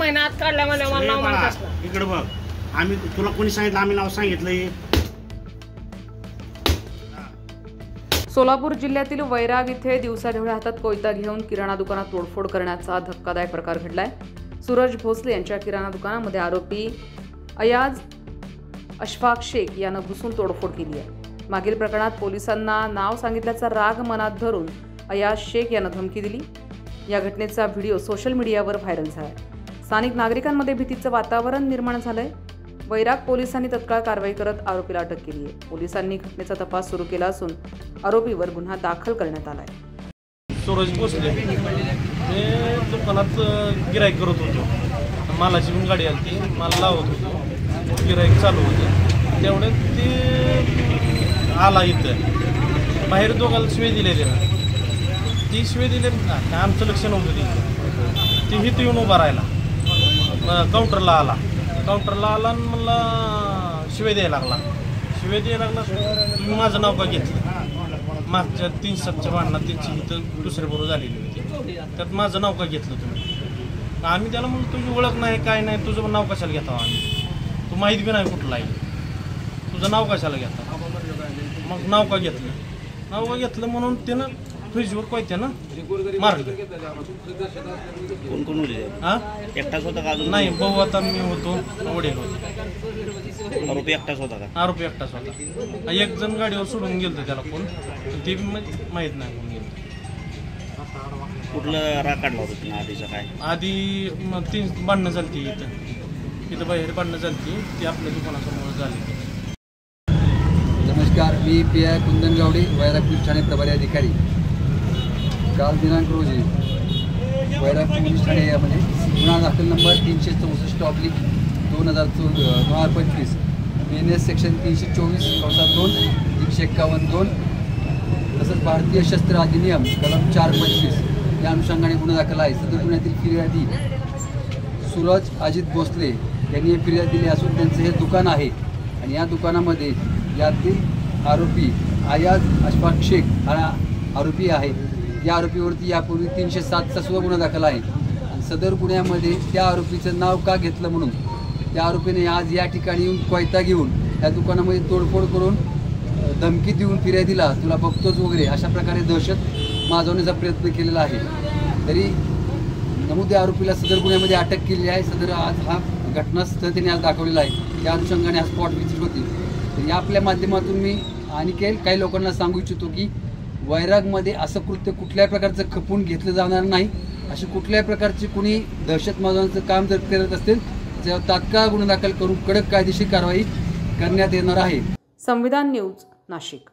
महिना आत काढला मला नाव माहित असलं. इकडे बघ, आम्ही तुला कोणी सांगितलं? आम्ही नाव सांगितलंय. सोलापूर जिल्ह्यातील वैराग इथे दिवसाढवळ्या हातात कोयता घेऊन किराणा दुकानात तोडफोड करण्याचा धक्कादायक प्रकार घडलाय. सूरज भोसले यांच्या किराणा दुकानामध्ये आरोपी अयाज अशफाक शेख यानं घुसून तोडफोड केली आहे. मागील प्रकरणात पोलिसांना नाव सांगितल्याचा राग मनात धरून अयाज शेख यानं धमकी दिली. या घटनेचा व्हिडिओ सोशल मीडियावर व्हायरल झालाय. स्थानिक नागरिकांमध्ये भीतीचं वातावरण निर्माण झालंय. वैराग पोलिसांनी तत्काळ कारवाई करत आरोपीला अटक केली आहे. पोलिसांनी घटनेचा तपास सुरू केला असून आरोपीवर गुन्हा दाखल करण्यात आलाय. सूरज भोसले हे दुकानात गिराईक करत होतो. मालाची पण गाडी आली, माल लावत होतो, गिराईक चालू होते. तेवढ्यात ते आला इथं. बाहेर दोघाला शिवे दिले त्यानं. ती शिवे दिले काय आमचं लक्ष नव्हतं. ती हिथं येऊन उभा राहिला. काउंटरला आला आणि मला शिवे द्यायला लागला. तुम्ही माझं नाव का घेतलं? मागच्या 3-7च्या भांडणात त्यांची इथं दुसरे बरोबर झालेली होती. त्यात माझं नाव का घेतलं तुम्ही? आम्ही त्याला म्हणून तुझी ओळख नाही काय नाही, तुझं नाव कशाला घेता? आम्ही तू माहीत बी नाही कुठला आहे, तुझं नाव कशाला घेता? मग नाव का घेतलं म्हणून त्यानं फ्रीजवर कोयत्यानं मारलं. कोण कोण होते? हा, एकटाच होता का? नाही, भाऊ आता मी होतो, वडील होते. आरोपी एकटाच होता का? आरोपी एकटाच होता. एक जण गाडीवर सोडून गेलं त्याला, कोण ते माहीत नाही कोण गेलं. कुठलं राग काढला होता आधीचा? काय आधी 3 भांडणं झाली इथं बाहेर भांडणं झाली. ती आपल्या दुकानासमोर झाली. नमस्कार, मी पी.आय. कुंदन गावडे, वैराग पोलीस ठाणे प्रभारी अधिकारी. काल दिनांक रोजी वैराग पोलीस ठाणे यामध्ये गुन्हा दाखल नंबर 364/2025 BNS सेक्शन 324/2 151(2) तसंच भारतीय शस्त्र अधिनियम कलम 425 या अनुषंगाने गुन्हा दाखल आहे. सदर गुन्ह्यातील फिर्यादी सूरज अजित भोसले यांनी हे फिर्याद दिली असून त्यांचं हे दुकान आहे आणि या दुकानामध्ये यातील आरोपी अयाज अशफाक शेख हा आरोपी आहे. या आरोपीवरती यापूर्वी 307चा सुद्धा गुन्हा दाखल आहे. आणि सदर गुन्ह्यामध्ये त्या आरोपीचं नाव का घेतलं म्हणून त्या आरोपीने आज या ठिकाणी येऊन कोयता घेऊन या दुकानामध्ये तोडफोड करून धमकी देऊन फिर्यादीला तुला बघतोच वगैरे अशा प्रकारे दहशत माजवण्याचा प्रयत्न केलेला आहे. तरी नमूद आरोपीला सदर गुन्ह्यामध्ये अटक केली आहे. सदर आज हा घटनास्थळ त्यांनी आज दाखवलेला आहे. त्या अनुषंगाने हा स्पॉट व्हिजिट होती. तर या आपल्या माध्यमातून मी आणि काही लोकांना सांगू इच्छितो की वैरागमध्ये असं कृत्य कुठल्याही प्रकारचं खपून घेतलं जाणार नाही. अशी कुठल्याही प्रकारची कुणी दहशत माजवण्याचं काम जर करत असेल त्यावर तात्काळ गुन्हा दाखल करून कडक कायदेशीर कारवाई करण्यात येणार आहे. संविधान न्यूज, नाशिक.